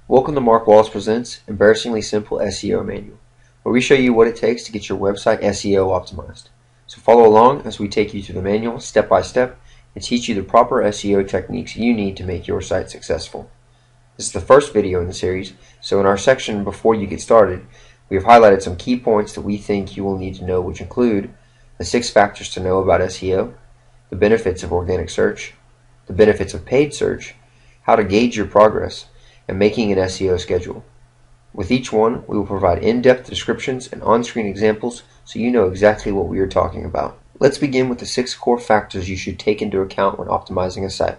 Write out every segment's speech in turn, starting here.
Welcome to Mark Wallace Presents Embarrassingly Simple SEO Manual, where we show you what it takes to get your website SEO optimized. So follow along as we take you through the manual step by step and teach you the proper SEO techniques you need to make your site successful. This is the first video in the series, so in our section before you get started, we have highlighted some key points that we think you will need to know, which include the 6 factors to know about SEO, the benefits of organic search, the benefits of paid search, how to gauge your progress, and making an SEO schedule. With each one, we will provide in-depth descriptions and on-screen examples so you know exactly what we are talking about. Let's begin with the 6 core factors you should take into account when optimizing a site.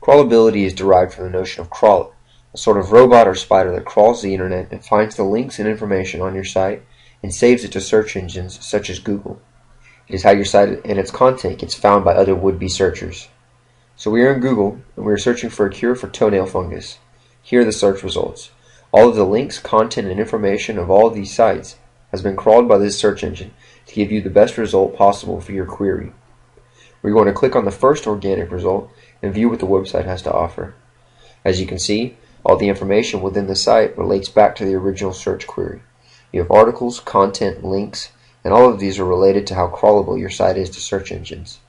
Crawlability is derived from the notion of crawler, a sort of robot or spider that crawls the internet and finds the links and information on your site and saves it to search engines such as Google. It is how your site and its content gets found by other would-be searchers. So we are in Google and we are searching for a cure for toenail fungus. Here are the search results. All of the links, content, and information of all of these sites has been crawled by this search engine to give you the best result possible for your query. We're going to click on the first organic result and view what the website has to offer. As you can see, all the information within the site relates back to the original search query. You have articles, content, links, and all of these are related to how crawlable your site is to search engines.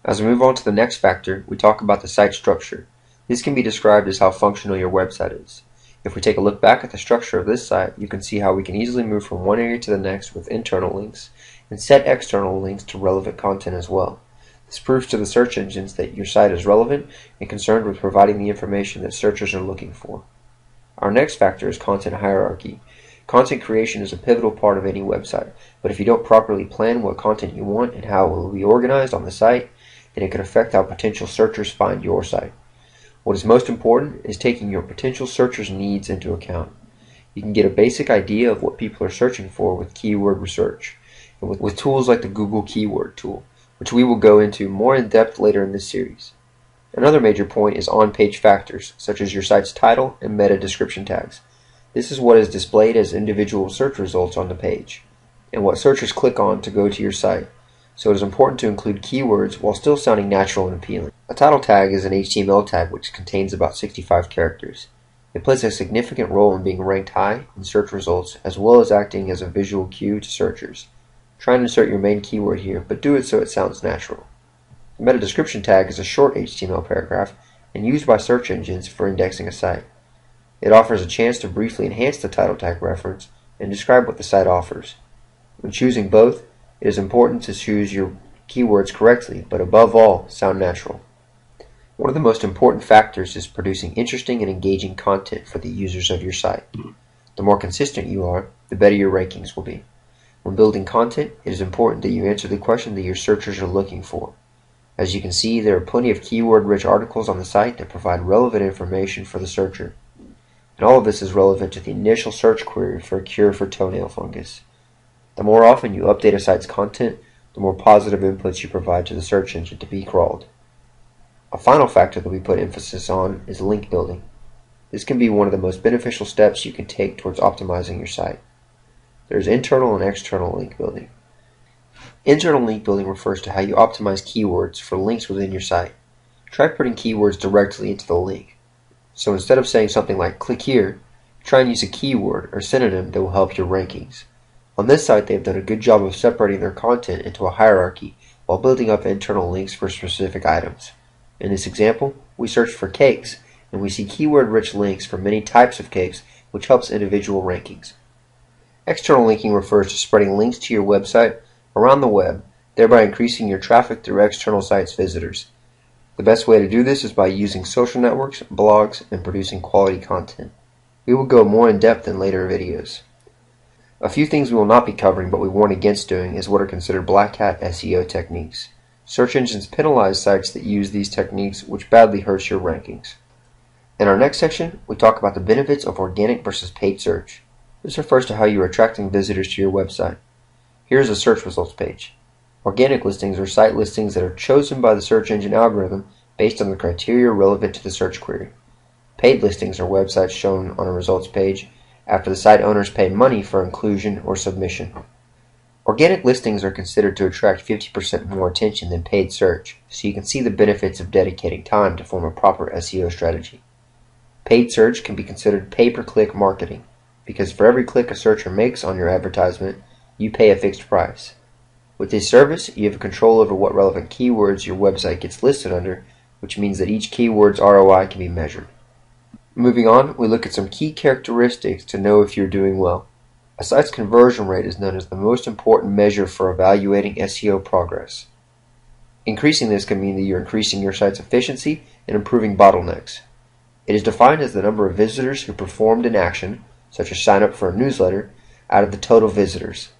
As we move on to the next factor, we talk about the site structure. This can be described as how functional your website is. If we take a look back at the structure of this site, you can see how we can easily move from one area to the next with internal links and set external links to relevant content as well. This proves to the search engines that your site is relevant and concerned with providing the information that searchers are looking for. Our next factor is content hierarchy. Content creation is a pivotal part of any website, but if you don't properly plan what content you want and how it will be organized on the site, then it can affect how potential searchers find your site. What is most important is taking your potential searchers' needs into account. You can get a basic idea of what people are searching for with keyword research, and with tools like the Google Keyword Tool, which we will go into more in depth later in this series. Another major point is on-page factors, such as your site's title and meta description tags. This is what is displayed as individual search results on the page, and what searchers click on to go to your site. So it is important to include keywords while still sounding natural and appealing. A title tag is an HTML tag which contains about 65 characters. It plays a significant role in being ranked high in search results as well as acting as a visual cue to searchers. Try and insert your main keyword here, but do it so it sounds natural. The meta description tag is a short HTML paragraph and used by search engines for indexing a site. It offers a chance to briefly enhance the title tag reference and describe what the site offers. When choosing both, it is important to choose your keywords correctly, but above all, sound natural. One of the most important factors is producing interesting and engaging content for the users of your site. The more consistent you are, the better your rankings will be. When building content, it is important that you answer the question that your searchers are looking for. As you can see, there are plenty of keyword-rich articles on the site that provide relevant information for the searcher. And all of this is relevant to the initial search query for a cure for toenail fungus. The more often you update a site's content, the more positive inputs you provide to the search engine to be crawled. A final factor that we put emphasis on is link building. This can be one of the most beneficial steps you can take towards optimizing your site. There is internal and external link building. Internal link building refers to how you optimize keywords for links within your site. Try putting keywords directly into the link. So instead of saying something like "click here," try and use a keyword or synonym that will help your rankings. On this site, they have done a good job of separating their content into a hierarchy while building up internal links for specific items. In this example, we searched for cakes, and we see keyword-rich links for many types of cakes, which helps individual rankings. External linking refers to spreading links to your website around the web, thereby increasing your traffic through external sites' visitors. The best way to do this is by using social networks, blogs, and producing quality content. We will go more in depth in later videos. A few things we will not be covering but we warn against doing is what are considered black hat SEO techniques. Search engines penalize sites that use these techniques, which badly hurts your rankings. In our next section, we talk about the benefits of organic versus paid search. This refers to how you are attracting visitors to your website. Here is a search results page. Organic listings are site listings that are chosen by the search engine algorithm based on the criteria relevant to the search query. Paid listings are websites shown on a results page after the site owners pay money for inclusion or submission. Organic listings are considered to attract 50% more attention than paid search, so you can see the benefits of dedicating time to form a proper SEO strategy. Paid search can be considered pay-per-click marketing, because for every click a searcher makes on your advertisement, you pay a fixed price. With this service, you have control over what relevant keywords your website gets listed under, which means that each keyword's ROI can be measured. Moving on, we look at some key characteristics to know if you're doing well. A site's conversion rate is known as the most important measure for evaluating SEO progress. Increasing this can mean that you're increasing your site's efficiency and improving bottlenecks. It is defined as the number of visitors who performed an action, such as sign up for a newsletter, out of the total visitors.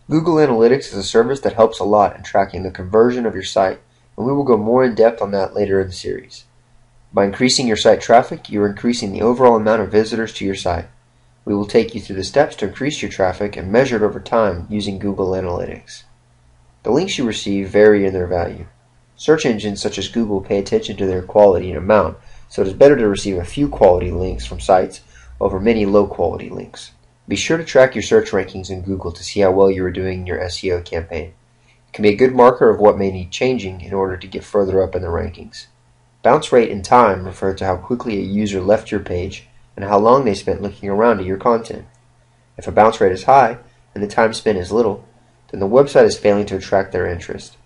Google Analytics is a service that helps a lot in tracking the conversion of your site, and we will go more in depth on that later in the series. By increasing your site traffic, you are increasing the overall amount of visitors to your site. We will take you through the steps to increase your traffic and measure it over time using Google Analytics. The links you receive vary in their value. Search engines such as Google pay attention to their quality and amount, so it is better to receive a few quality links from sites over many low-quality links. Be sure to track your search rankings in Google to see how well you are doing in your SEO campaign. It can be a good marker of what may need changing in order to get further up in the rankings. Bounce rate and time refer to how quickly a user left your page and how long they spent looking around at your content. If a bounce rate is high and the time spent is little, then the website is failing to attract their interest.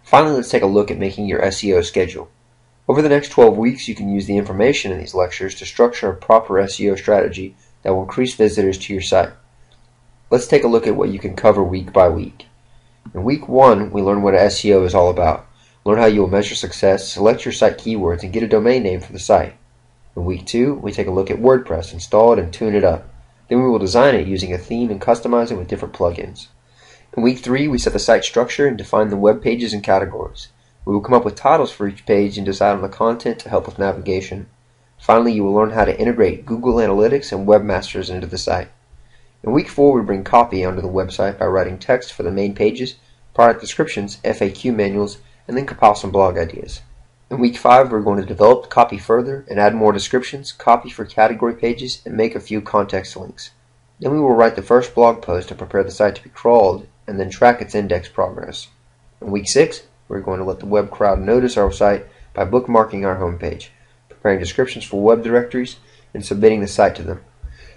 Finally, let's take a look at making your SEO schedule. Over the next 12 weeks, you can use the information in these lectures to structure a proper SEO strategy that will increase visitors to your site. Let's take a look at what you can cover week by week. In week 1, we learn what SEO is all about, learn how you will measure success, select your site keywords, and get a domain name for the site. In week 2, we take a look at WordPress, install it, and tune it up. Then we will design it using a theme and customize it with different plugins. In week 3, we set the site structure and define the web pages and categories. We will come up with titles for each page and decide on the content to help with navigation. Finally, you will learn how to integrate Google Analytics and webmasters into the site. In week 4, we bring copy onto the website by writing text for the main pages, product descriptions, FAQ manuals, and then compile some blog ideas. In week 5, we're going to develop the copy further and add more descriptions, copy for category pages, and make a few context links. Then we will write the first blog post to prepare the site to be crawled and then track its index progress. In week 6, we're going to let the web crowd notice our site by bookmarking our homepage, preparing descriptions for web directories, and submitting the site to them.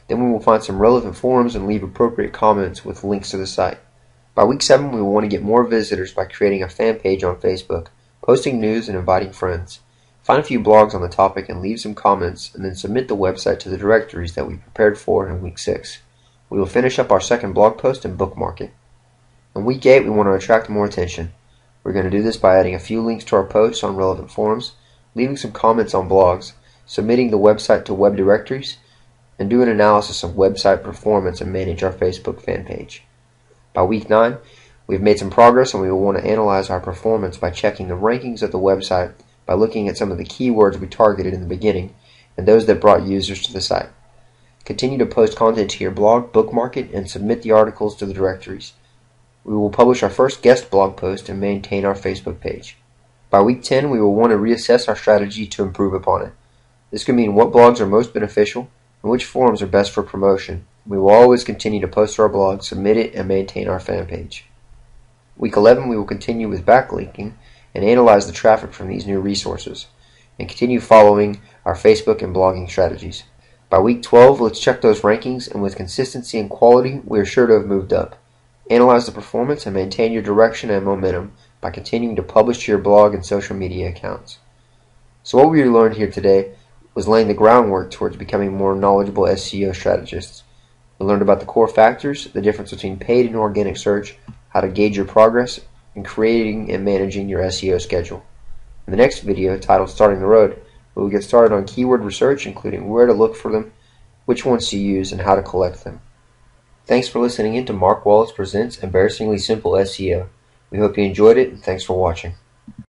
Then we will find some relevant forums and leave appropriate comments with links to the site. By week 7, we will want to get more visitors by creating a fan page on Facebook, posting news, and inviting friends. Find a few blogs on the topic and leave some comments, and then submit the website to the directories that we prepared for in week 6. We will finish up our second blog post and bookmark it. In week 8, we want to attract more attention. We're going to do this by adding a few links to our posts on relevant forums, leaving some comments on blogs, submitting the website to web directories, and do an analysis of website performance and manage our Facebook fan page. By week 9, we've made some progress and we will want to analyze our performance by checking the rankings of the website by looking at some of the keywords we targeted in the beginning and those that brought users to the site. Continue to post content to your blog, bookmark it, and submit the articles to the directories. We will publish our first guest blog post and maintain our Facebook page. By week 10, we will want to reassess our strategy to improve upon it. This could mean what blogs are most beneficial and which forums are best for promotion. We will always continue to post to our blog, submit it, and maintain our fan page. Week 11, we will continue with backlinking and analyze the traffic from these new resources, and continue following our Facebook and blogging strategies. By week 12, let's check those rankings, and with consistency and quality, we are sure to have moved up. Analyze the performance and maintain your direction and momentum by continuing to publish to your blog and social media accounts. So what we learned here today was laying the groundwork towards becoming more knowledgeable SEO strategists. We learned about the core factors, the difference between paid and organic search, how to gauge your progress, and creating and managing your SEO schedule. In the next video, titled Starting the Road, we will get started on keyword research, including where to look for them, which ones to use, and how to collect them. Thanks for listening in to Mark Wallace Presents Embarrassingly Simple SEO. We hope you enjoyed it, and thanks for watching.